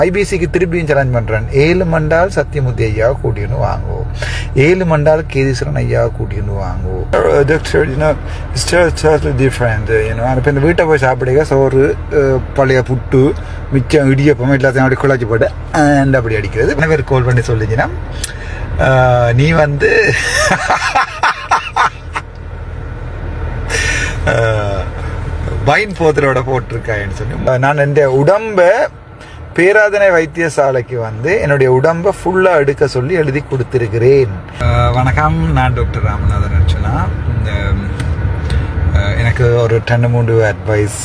ஐபிசிக்கு திருப்பியும் சேலஞ்ச் பண்ணுறேன். 7 மண்டால் சத்தியமூர்த்தி ஐயாவை கூட்டின்னு வாங்குவோம், 7 மண்டால் கேதீஸ்வரன் ஐயாவை கூட்டின்னு வாங்குவோம். டிஃப்ரெண்ட் இப்போ இந்த வீட்டை போய் சாப்பிடுங்க, சோறு பழைய புட்டு மிச்சம் இடியப்பம் எல்லாத்தையும் அப்படி குழச்சி போட்டு அப்படி அடிக்கிறது. என்ன பேர் கால் பண்ணி சொல்லிங்கன்னா, நீ வந்து வைன் போத்தலோட போட்டிருக்காயின்னு சொல்லி நான் இந்த உடம்பை பேராதனை வைத்தியசாலைக்கு வந்து என்னுடைய உடம்பை ஃபுல்லாக எடுக்க சொல்லி எழுதி கொடுத்துருக்கிறேன். வணக்கம், நான் டாக்டர் ராமநாதன் அர்ச்சனா. இந்த எனக்கு ஒரு 2-3 அட்வைஸ்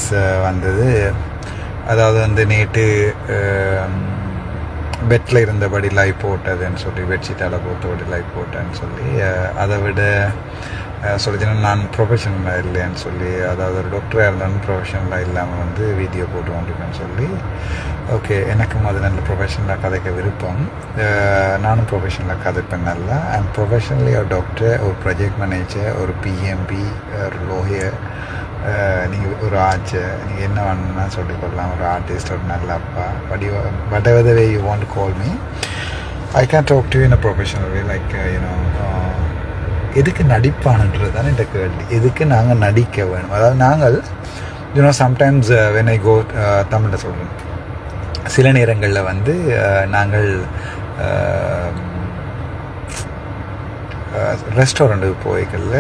வந்தது. அதாவது வந்து நேற்று பெட்டில் இருந்தபடி லைவ் போட்டதுன்னு சொல்லி, பெட்ஷீட்டால் போட்டபடி லைவ் போட்டேன்னு சொல்லி, அதை விட சொல்லிச்சுன்னா நான் ப்ரொஃபஷனலாக இல்லைன்னு சொல்லி, அதாவது ஒரு டாக்டராக இருந்தாலும் ப்ரொஃபஷனலாக இல்லாமல் வந்து வீடியோ போட்டு வந்துருக்கேன்னு சொல்லி, ஓகே எனக்கும் அது நல்ல ப்ரொஃபஷனலாக கதைக்க விருப்பம். நானும் ப்ரொஃபஷனலாக கதைப்பேன் நல்லா. அண்ட் ப்ரொஃபஷனலி ஒரு டாக்டர், ஒரு ப்ராஜெக்ட் மேனேஜர், ஒரு பிஎம்பி, ஒரு லோயர், நீங்கள் ஒரு ஆர்ச்சர், நீங்கள் என்ன வேணும்னா சொல்லிக்கொள்ளலாம், ஒரு ஆர்டிஸ்ட், ஒரு நல்ல அப்பா, whatever the way you want to call me, I can talk to you in a professional way, like எதுக்கு நடிப்பானுன்றது தானே இந்த கேள்வி. எதுக்கு நாங்கள் நடிக்க வேணும்? அதாவது நாங்கள் சம்டைம்ஸ் when I go தமிழில் சொல்கிறேன், சில நேரங்களில் வந்து நாங்கள் ரெஸ்டாரண்ட்டுக்கு போய்க்கல.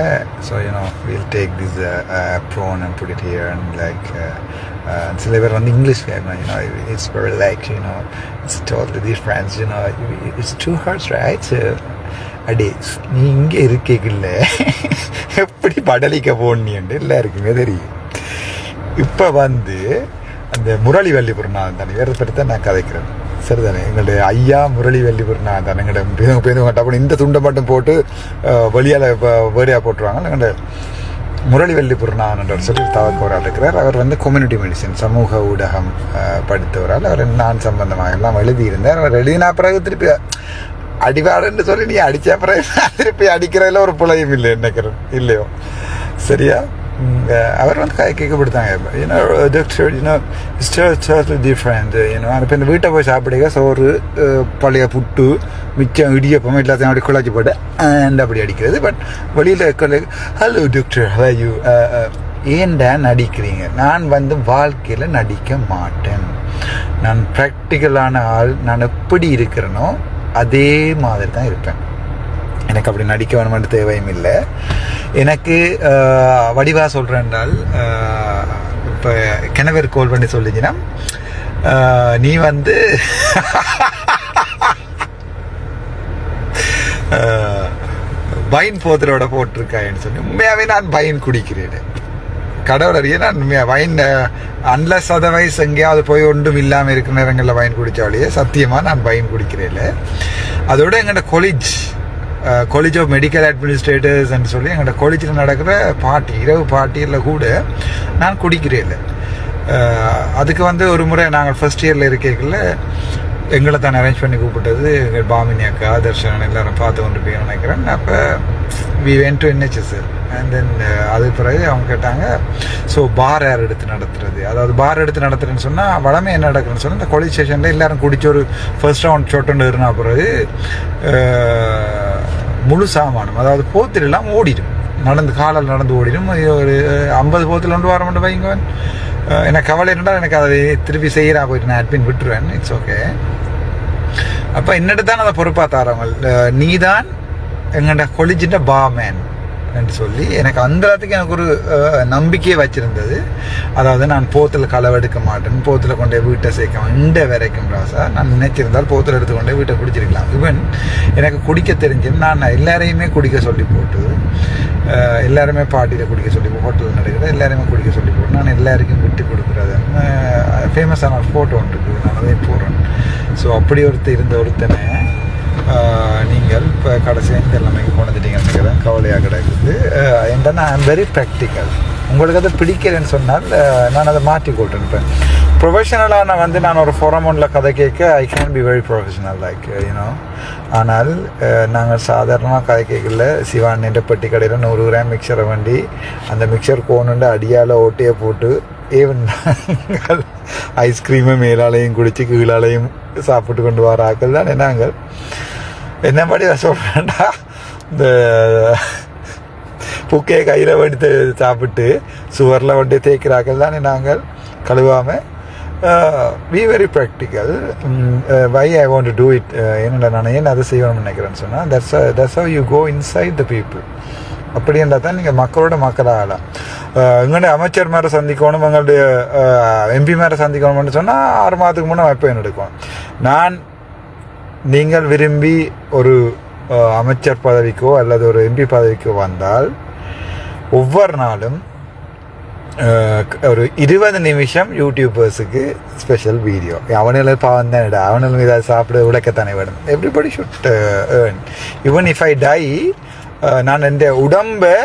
So we'll take this prawn and put it here and like சில பேர் வந்து இங்கிலீஷ் கேட்கணும், it's very like it's totally different, it's too hard, right? அடே, நீ இங்கே இருக்கீங்கல்ல, எப்படி படலிக்க போனியன்ட்டு எல்லாருக்குமே தெரியும். இப்போ வந்து அந்த முரளி வள்ளிபுரநாதன் தானே, வேறு பேர் தான் நான் கதைக்கிறேன், சரிதானே? எங்களுடைய ஐயா முரளி வள்ளிபுரநாதன் தானே. எங்கள்கிட்ட பேருந்து மாட்டா இந்த துண்டை மட்டும் போட்டு வழியால் வேறையாக போட்டுருவாங்க. எங்கள்ட முரளி வள்ளிபுரநாதன் சொல்லி தவக்கவரால் இருக்கிறார். அவர் வந்து கம்யூனிட்டி மெடிசன், சமூக ஊடகம் படித்தவரால். அவர் நான் சம்பந்தமாக எல்லாம் எழுதியிருந்தார். அவர் எழுதினா பிறகு திருப்பி அடிவாடுன்னு சொல்லி நீ அடித்த பிறகு திருப்பி அடிக்கிறதுல ஒரு புலையும் இல்லை நினைக்கிறேன், இல்லையோ? சரியா? அவர் வந்து கேட்கப்படுத்தாங்க, டாக்டர் டிஃப்ரெண்ட் இப்போ இந்த வீட்டை போய் சாப்பிடுங்க, சோறு பழைய புட்டு மிச்சம் இடியப்பம் எல்லாத்தையும் அப்படி குழச்சி போட்டு அப்படி அடிக்கிறது. பட் வெளியில் hello doctor, how are you, ஏன்டா நடிக்கிறீங்க? நான் வந்து வாழ்க்கையில் நடிக்க மாட்டேன். நான் ப்ராக்டிக்கலான ஆள். நான் எப்படி இருக்கிறேனோ அதே மாதிரி தான் இருப்பேன். எனக்கு அப்படி நடிக்க வேணுமென்று தேவையும் இல்லை. எனக்கு வடிவாக சொல்கிறேன்றால், இப்போ கிணவர் கால் பண்ணி சொல்லிச்சுன்னா, நீ வந்து வைன் போத்தலோட போட்டிருக்காயின்னு சொல்லி, உண்மையாகவே நான் வைன் குடிக்கிறேன். கடவுள் அறிய, நான் வைன் அன்லஸ் அதர்வைஸ் எங்கேயாவது போய் ஒன்றும் இல்லாமல் இருக்கிற நேரங்களில் வைன் குடித்தாலேயே சத்தியமாக நான் வைன் குடிக்கிறேன். அதோட எங்கள்ட காலேஜ் ஆஃப் மெடிக்கல் அட்மினிஸ்ட்ரேட்டர்ஸ்ன்னு சொல்லி எங்கள்ட காலேஜில் நடக்கிற பார்ட்டி, இரவு பார்ட்டியில் கூட நான் குடிக்கிறேன். அதுக்கு வந்து ஒரு முறை நாங்கள் ஃபர்ஸ்ட் இயரில் இருக்கைகளில் எங்களை தான் அரேஞ்ச் பண்ணி கூப்பிட்டது எங்கள் பாமினி அக்கா, தர்ஷன் எல்லாரும் பார்த்து கொண்டு போய் நினைக்கிறேன். அப்போ we went to NHSL. And then அது பிறகு அவங்க கேட்டாங்க, ஸோ பார் யார் எடுத்து நடத்துறது? அதாவது பார் எடுத்து நடத்துறேன்னு சொன்னால் வளமே என்ன நடக்குதுன்னு சொன்னால், இந்த காலேஜ் ஸ்டேஷனில் எல்லோரும் குடிச்சு ஒரு ஃபர்ஸ்ட் ரவுண்ட் சொட்டுன்னு இருந்தா பிறகு முழு சாமானம், அதாவது போத்தில் எல்லாம் ஓடிடும், காலால் நடந்து ஓடிடும். ஒரு 50 போத்தில் ஒன்று வர மட்டும் வைங்க. எனக்கு கவலை இருந்தால் எனக்கு அதை திருப்பி செய்கிறா போயிட்டு நான் அட்மின் விட்டுருவேன். It's okay. அப்போ என்னட்டு தான் அதை பொறுப்பாக தரவங்க, நீ தான் எங்கள்ட கொலிஜின்ற பாமேன் என்று சொல்லி எனக்கு அந்த இடத்துக்கு எனக்கு ஒரு நம்பிக்கையை வச்சுருந்தது. அதாவது நான் போத்தில் களவெடுக்க மாட்டேன், போத்தில் கொண்டே வீட்டை சேர்க்க இந்த வரைக்கும் ராசா நான் நினைச்சிருந்தால் போத்தில் எடுத்துக்கொண்டே வீட்டை குடிச்சிருக்கலாம். ஈவன் எனக்கு குடிக்க தெரிஞ்சு நான் எல்லாரையுமே குடிக்க சொல்லி போட்டு, எல்லாருமே பார்ட்டியில் குடிக்க சொல்லி, ஹோட்டலில் நடக்கிற எல்லாருமே குடிக்க சொல்லி போட்டு, நான் எல்லாருக்கும் விட்டு கொடுக்குறது ஃபேமஸான ஒரு ஃபோட்டோ ஒன்று இருக்குது, நான் அதை போடுறேன். ஸோ அப்படி ஒருத்தனை நீங்கள் இப்போ கடைசியாக இந்த எல்லாமே கொண்டுட்டீங்கன்னு தான் கவலையாக கிடக்குது. ஏன்னா ஐ எம் வெரி ப்ராக்டிக்கல். உங்களுக்கு அதை பிடிக்கிறேன்னு சொன்னால் நான் அதை மாற்றி கொள்றேன். ப்ரொஃபஷனலாக நான் வந்து நான் ஒரு ஃபோரம் ஒன்றில் கதை கேட்க I can be very professional like ஆனால் நாங்கள் சாதாரணமாக கதை கேட்கல. சிவானின்ற பெட்டி கடையில் 100 கிராம் மிக்சரை வண்டி அந்த மிக்சர் கோணுண்டு அடியால் ஓட்டையை போட்டு ஈவன் ஐஸ்கிரீமை மேலாலையும் குடித்து கீழாலையும் சாப்பிட்டு கொண்டு வர ஆக்கள் தான் நாங்கள். என்ன மாதிரி நான் சொல்கிறேன்டா, இந்த புக்கையை கையில் வடித்து சாப்பிட்டு சுவரில் வண்டி தேய்க்கிறாக்கள் தானே நாங்கள், கழுவாமல். We very practical. Why I want to do it, என்னடா நான் ஏன் அதை செய்யணும்னு நினைக்கிறேன்னு சொன்னால், that's how you go inside the people. அப்படி இருந்தால் தான் நீங்கள் மக்களோட மக்களாக ஆகலாம். எங்களுடைய அமைச்சர் மேலே சந்திக்கணும், எங்களுடைய எம்பி மேலே சந்திக்கணும்னு சொன்னால் 6 மாதத்துக்கு முன்னே வைப்பேன் எடுக்கும். நீங்கள் விரும்பி ஒரு அமைச்சர் பதவிக்கோ அல்லது ஒரு எம்பி பதவிக்கோ வந்தால் ஒவ்வொரு நாளும் ஒரு 20 நிமிஷம் யூடியூபர்ஸுக்கு ஸ்பெஷல் வீடியோ. அவனும் பாவம் தான், அவனும் ஏதாவது சாப்பிட உழைக்கத்தானே வேணும். Everybody should earn. Even if I die, நான் என் உடம்பை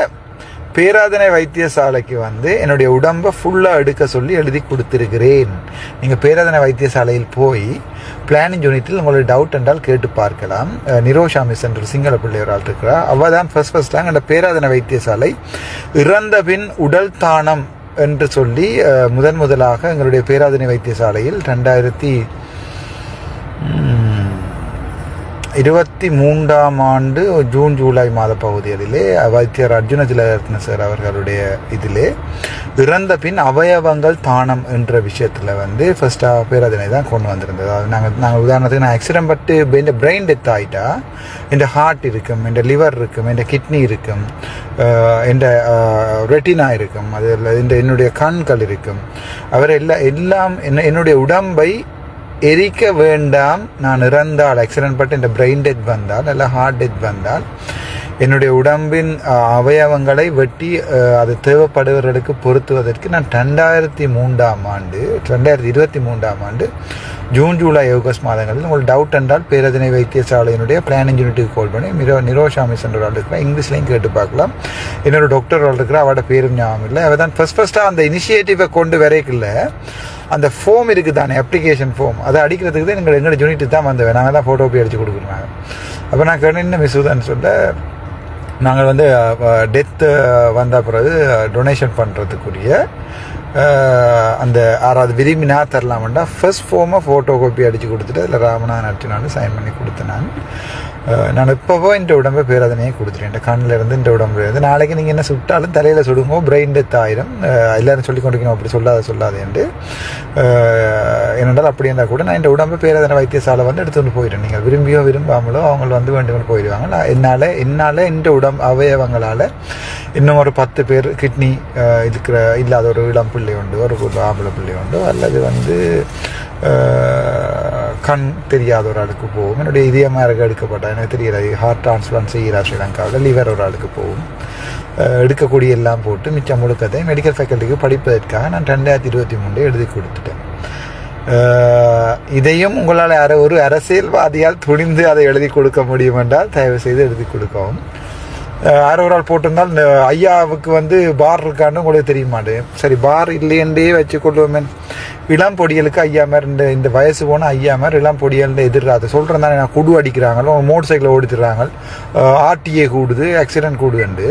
பேராதனை வைத்தியசாலைக்கு என்னுடைய உடம்பை ஃபுல்லாக எடுக்க சொல்லி எழுதி கொடுத்துருக்கிறேன். நீங்கள் பேராதனை வைத்தியசாலையில் போய் பிளானிங் யூனிட்டில் உங்களுக்கு டவுட் என்றால் கேட்டு பார்க்கலாம். நிரோஷா மிஸ் என்ற சிங்கள பிள்ளை ஒரு ஆள் இருக்கிறா. அவள் தான் ஃபர்ஸ்ட் அந்த பேராதனை வைத்தியசாலை இறந்த பின் உடல் தானம் என்று சொல்லி முதலாக எங்களுடைய பேராதனை வைத்தியசாலையில் 2023 ஜூன் ஜூலை மாத பகுதிகளிலே வைத்தியர் அர்ஜுன திலகரத்ன சார் அவர்களுடைய இதிலே இறந்த பின் அவயவங்கள் தானம் என்ற விஷயத்தில் ஃபர்ஸ்ட்டாக பேராதனை தான் கொண்டு வந்திருந்தது. அதாவது நாங்கள் உதாரணத்துக்கு, நான் ஆக்சிடென்ட் பட்டு இந்த பிரெயின் டெத் ஆகிட்டா என் ஹார்ட் இருக்கும், என் லிவர் இருக்கும், என் கிட்னி இருக்கும், என் ரெட்டினா இருக்கும், அது என்னுடைய கண்கள் இருக்கும். அவர் எல்லாம் என்னுடைய உடம்பை எரிக்க வேண்டாம். நான் இறந்தால், ஆக்சிடென்ட் பட்டு இந்த பிரெயின் டெத் வந்தால் அல்ல ஹார்ட் டெத் வந்தால், என்னுடைய உடம்பின் அவயவங்களை வெட்டி அது தேவைப்படுவர்களுக்கு பொருத்துவதற்கு நான் 2023 ஆண்டு ஜூன் ஜூலை ஆகஸ்ட் மாதங்களில் உங்களுக்கு டவுட் என்றால் பேரதனை வைத்தியசாலையினுடைய பிளானிங் யூனிட்டுக்கு கால் பண்ணி நிரோஷா மிஸ் என்ற ஆள் இருக்கிறா. இங்கிலீஷ்லையும் கேட்டு பார்க்கலாம். இன்னொரு டாக்டர் ஆள் இருக்கிறா, அவட பேரும் ஞாபகம் இல்லை. அவள் தான் ஃபஸ்ட்டாக அந்த இனிஷியேட்டிவை கொண்டு வரைக்குள்ள அந்த ஃபோம் இருக்குது தானே, அப்ளிகேஷன் ஃபோம், அதை அடிக்கிறதுக்கு தான் எங்களோட யூனிட்டு தான் வந்தேன். நாங்கள் தான் ஃபோட்டோ போய் அடித்து கொடுக்குறாங்க. அப்போ நான் கேட்டேன், என்ன மிஸ்ஸுதான்னு சொல்ல, நாங்கள் டெத்து வந்த பிறகு டொனேஷன் பண்ணுறதுக்குரிய அந்த 6வது விரும்பினா தரலாமண்டா ஃபர்ஸ்ட் ஃபோமை ஃபோட்டோ காப்பி அடித்து கொடுத்துட்டு அதில் ராமநாதன் அர்ச்சனான்னு சைன் பண்ணி கொடுத்தேன். நான் இப்போவோ இந்த உடம்பை பேராதனையே கொடுத்துட்டேன். இந்த கண்ணில் இருந்து இந்த உடம்புல இருந்து நாளைக்கு நீங்கள் என்ன சுட்டாலும் தலையில் சுடுங்கோ, பிரெயின் டெத் ஆயிரும், எல்லோரும் சொல்லி கொண்டிருக்கணும் அப்படி சொல்லாதேன்ட்டு. என்னென்றால் அப்படி இருந்தால் கூட நான் இந்த உடம்பை பேராதனை வைத்தியசாலை எடுத்துகிட்டு போயிட்டேன். நீங்கள் விரும்பியோ விரும்பாமலோ அவங்க வேண்டுமென்று போயிடுவாங்க. என்னால் இந்த அவயவங்களால் இன்னும் ஒரு 10 பேர் கிட்னி இல்லாத ஒரு இளம் பிள்ளை உண்டு, ஒரு ஆம்பளை பிள்ளை உண்டு, அல்லது கண் தெரியாத ஒரு ஆளுக்கு போகும். என்னுடைய இதயமாக எடுக்கப்பட்ட எனக்கு தெரியல, ஹார்ட் டிரான்ஸ்பிளான்ட் செய்கிறார் ஸ்ரீலங்காவில், லிவர் ஒரு ஆளுக்கு போகும். எடுக்கக்கூடிய எல்லாம் போட்டு மிச்சம் முழுக்கத்தை மெடிக்கல் ஃபேக்கல்ட்டிக்கு படிப்பதற்காக நான் 2023 எழுதி கொடுத்துட்டேன். இதையும் உங்களால் ஒரு அரசியல்வாதியால் துணிந்து அதை எழுதி கொடுக்க முடியும் என்றால் தயவு செய்து எழுதி கொடுக்கவும். யாரோ ஒரு ஆள் போட்டிருந்தால் ஐயாவுக்கு பார் இருக்கான்னு உங்களுக்கு தெரிய மாட்டேன். சரி, பார் இல்லையன்றே வச்சு கொள்வோமே. இளம் பொடியலுக்கு ஐயா மாதிரி இந்த வயசு போனால் ஐயா மாதிரி இளம் பொடியல் எதிர்றாது சொல்கிறேன் தானே. நான் குடு அடிக்கிறாங்களோ, மோட்டர் சைக்கிளை ஓடித்துறாங்க, ஆர்டிஏ கூடுது, ஆக்சிடென்ட் கூடுதுண்டு.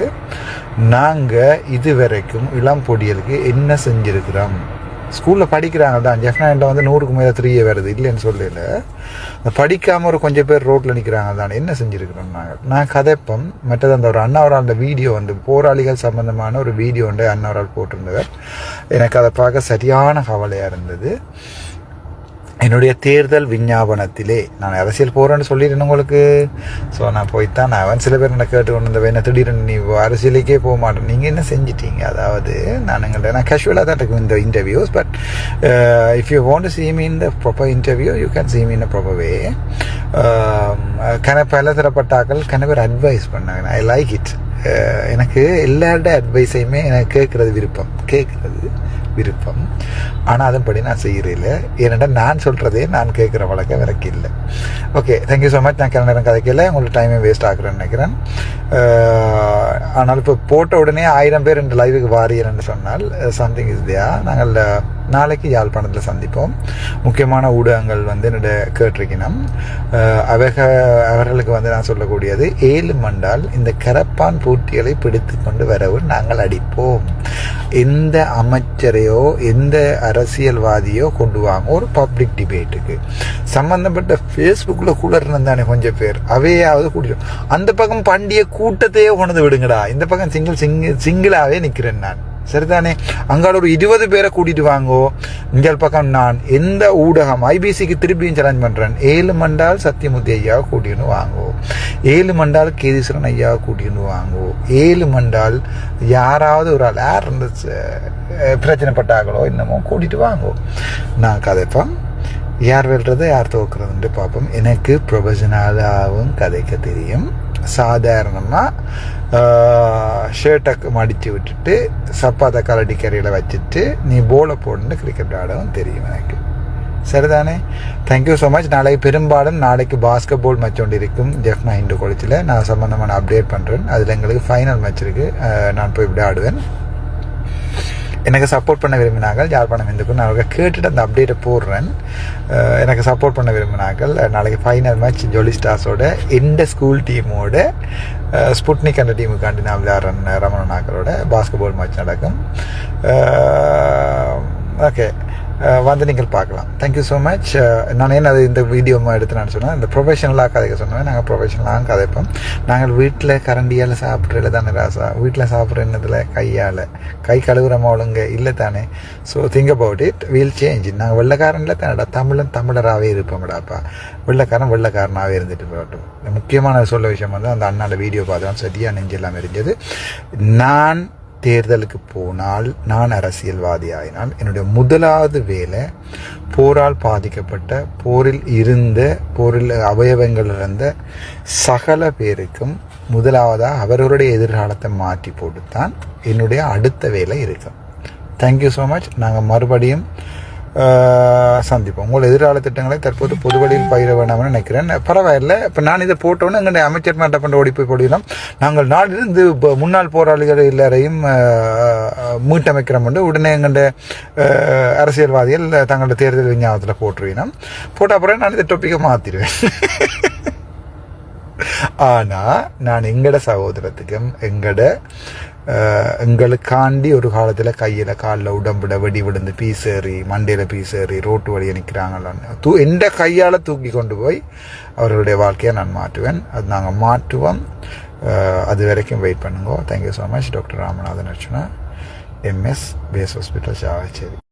நாங்கள் இது வரைக்கும் இளம் பொடியலுக்கு என்ன செஞ்சுருக்கிறோம்? ஸ்கூலில் படிக்கிறாங்க தான், ஜெஃப்னாண்ட 100க்கு மேலே 3 வருது, இல்லைன்னு சொல்லல. படிக்காமல் ஒரு கொஞ்சம் பேர் ரோட்டில் நிற்கிறாங்க தான். என்ன செஞ்சுருக்கிறோம் நான் கதைப்பம். மற்றது அந்த ஒரு அண்ணாவரால் வீடியோ போராளிகள் சம்பந்தமான ஒரு வீடியோ அண்ணாவரால் போட்டிருந்தவர். எனக்கு அதை பார்க்க சரியான கவலையாக இருந்தது. என்னுடைய தேர்தல் விஞ்ஞாபனத்திலே நான் அரசியல் போகிறேன்னு சொல்லிடுறேன் உங்களுக்கு. ஸோ நான் போய்த்தான் அவன் சில பேர் என்ன கேட்டு கொண்டு வந்த என்ன திடீர்னு நீ அரசியலுக்கே போக மாட்டேன், நீங்கள் என்ன செஞ்சிட்டீங்க? அதாவது நான் கேஷுவலாக தான் இருக்கும் இந்த interviews. But if you want to see me in the proper interview, you can see me in a proper way. பல தரப்பட்டாக்கள் கனவர் அட்வைஸ் பண்ணாங்க. I like it. எனக்கு எல்லாரோட அட்வைஸையுமே எனக்கு கேட்குறது விருப்பம். ஆனால் அதன்படி நான் செய்கிறேன். ஏன்னா நான் சொல்கிறதே நான் கேட்குற வழக்கம் எனக்கு இல்லை. Okay, thank you so much. நான் கிளம்ப நேரம் கதைக்கல, உங்களுக்கு டைமே வேஸ்ட் ஆகுறேன்னு நினைக்கிறேன். ஆனால் இப்போ போட்ட உடனே 1000 பேர் இந்த லைவுக்கு வாரியர்ன்னு சொன்னால் சம்திங் இஸ் தியா. நாங்கள் நாளைக்கு யாழ்ப்பாணத்தில் சந்திப்போம். முக்கியமான ஊடகங்கள் என்னோட கேட்டிருக்கணும். அவர்களுக்கு நான் சொல்லக்கூடியது 7 மண்டால் இந்த கரப்பான் பூட்டிகளை பிடித்து கொண்டு வரவும் நாங்கள் அடிப்போம். எந்த அமைச்சரையோ எந்த அரசியல்வாதியோ கொண்டு வாங்க ஒரு பப்ளிக் டிபேட்டுக்கு சம்பந்தப்பட்ட ஃபேஸ்புக்கில் கூட இருந்தானே கொஞ்சம் பேர் அவையாவது கூட்டிடும். அந்த பக்கம் பண்டிகை கூட்டத்தையே கொண்டு விடுங்கடா, இந்த பக்கம் சிங்கிளாகவே நிற்கிறேன் நான். சரிதானே? அங்கால ஒரு 20 பேரை கூட்டிட்டு வாங்கோ. இந்த பக்கம் நான் எந்த ஊடகம் ஐபிசிக்கு திருப்பியும் சேலஞ்ச் பண்றேன். 7 மண்டால் சத்தியமூர்த்தி ஐயாவை கூட்டின்னு வாங்கோ, 7 மண்டால் கேதீஸ்வரன் ஐயாவை கூட்டின்னு வாங்கோ, 7 மண்டால் யாராவது ஒரு ஆள் யார் இந்த பிரச்சனைப்பட்டாங்களோ இன்னமோ கூட்டிட்டு வாங்கோ. நான் கதைப்பேன். யார் வெல்றது யார் தோக்குறதுன்ட்டு பார்ப்போம். எனக்கு ப்ரொஃபஷனலாகவும் கதைக்க தெரியும். சாதாரணமாக ஷர்ட்டை மடித்து விட்டுட்டு சப்பாத்தை கலடி கரையில் வச்சுட்டு நீ போலை போடணுன்னு கிரிக்கெட் ஆடவும் தெரியும் எனக்கு. சரிதானே? Thank you so much. நாளைக்கு பாஸ்கெட் பால் மேட்ச் ஒன்று இருக்கும் ஜெஃப்னா இந்து காலேஜில். நான் சம்மந்தமான அப்டேட் பண்ணுறேன். அதில் எங்களுக்கு ஃபைனல் மேட்ச் இருக்குது. நான் போய் இப்படி ஆடுவேன். எனக்கு சப்போர்ட் பண்ண விரும்பினார்கள் யாழ்ப்பாணம் இந்துக்கும் நான் அவர்கள் கேட்டுட்டு அந்த அப்டேட்டை போடுறேன். எனக்கு சப்போர்ட் பண்ண விரும்பினார்கள் நாளைக்கு ஃபைனல் மேட்ச் ஜோலி ஸ்டார்ஸோட எந்த ஸ்கூல் டீமோட ஸ்புட்னிக் அந்த டீமுக்காண்டி நான் விளையாடுறேன். ரமணனாக்களோட பாஸ்கெட் பால் மேட்ச் நடக்கும். ஓகே, நீங்கள் பார்க்கலாம். Thank you so much. நான் ஏன் அது இந்த வீடியோ எடுத்து நான் சொன்னேன், இந்த ப்ரொஃபஷனலாக கதைக்க சொன்னேன். நாங்கள் ப்ரொஃபஷனலாக கதைப்போம். நாங்கள் வீட்டில் கரண்டியால் சாப்பிட்றதுல தானே ராசா, வீட்டில் சாப்பிட்ற என்னதில் கையால் கை கழுவுறமா ஒழுங்க இல்லை தானே. So think about it, we'll change. நாங்கள் வெள்ளைக்காரனில் தானடா, தமிழராகவே இருப்போம்டாப்பா. வெள்ளைக்காரனாகவே இருந்துட்டு போகட்டும். முக்கியமான சொல்ல விஷயம் அந்த அண்ணால வீடியோ பார்த்தோம், சரியாக நெஞ்செல்லாம் இருந்தது. நான் தேர்தலுக்கு போனால், நான் அரசியல்வாதி ஆகினால் என்னுடைய முதலாவது வேலை போரால் பாதிக்கப்பட்ட, போரில் அவயவங்கள் இருந்த சகல பேருக்கும் முதலாவதாக அவர்களுடைய எதிர்காலத்தை மாற்றி போட்டுத்தான் என்னுடைய அடுத்த வேலை இருக்கும். Thank you so much. நாங்கள் மறுபடியும் சந்திப்போம். உங்கள் எதிர்கால திட்டங்களை தற்போது பொதுவழியில் பயிர வேண்டாம்னு நினைக்கிறேன். பரவாயில்லை. இப்போ நான் இதை போட்டோன்னு எங்களுடைய அமைச்சர் மேட்ட பண்ண ஓடி போய் போடலாம். நாங்கள் நாளிலிருந்து முன்னாள் போராளிகள் எல்லாரையும் மீட்டமைக்கிறோம். உடனே எங்களுடைய அரசியல்வாதிகள் தங்களுடைய தேர்தல் விஞ்ஞாபனத்தில் போட்டுருவீங்கன்னா போட்ட அப்புறம் நான் இதை டொப்பிக்கை மாற்றிடுவேன். ஆனால் நான் எங்களோட சகோதரத்துக்கும் எங்களுக்காண்டி ஒரு காலத்தில் கையில் காலில் உடம்புட வெடி விழுந்து பீசேறி மண்டையில் பீசேறி ரோட்டு வழியை நிற்கிறாங்களான்னு எந்த கையால் தூக்கி கொண்டு போய் அவர்களுடைய வாழ்க்கையை நான் மாற்றுவேன். அது நாங்கள் மாற்றுவோம். அது வரைக்கும் வெயிட் பண்ணுங்க. Thank you so much. Doctor Ramanathan Archana, MS base hospital Chavakachcheri.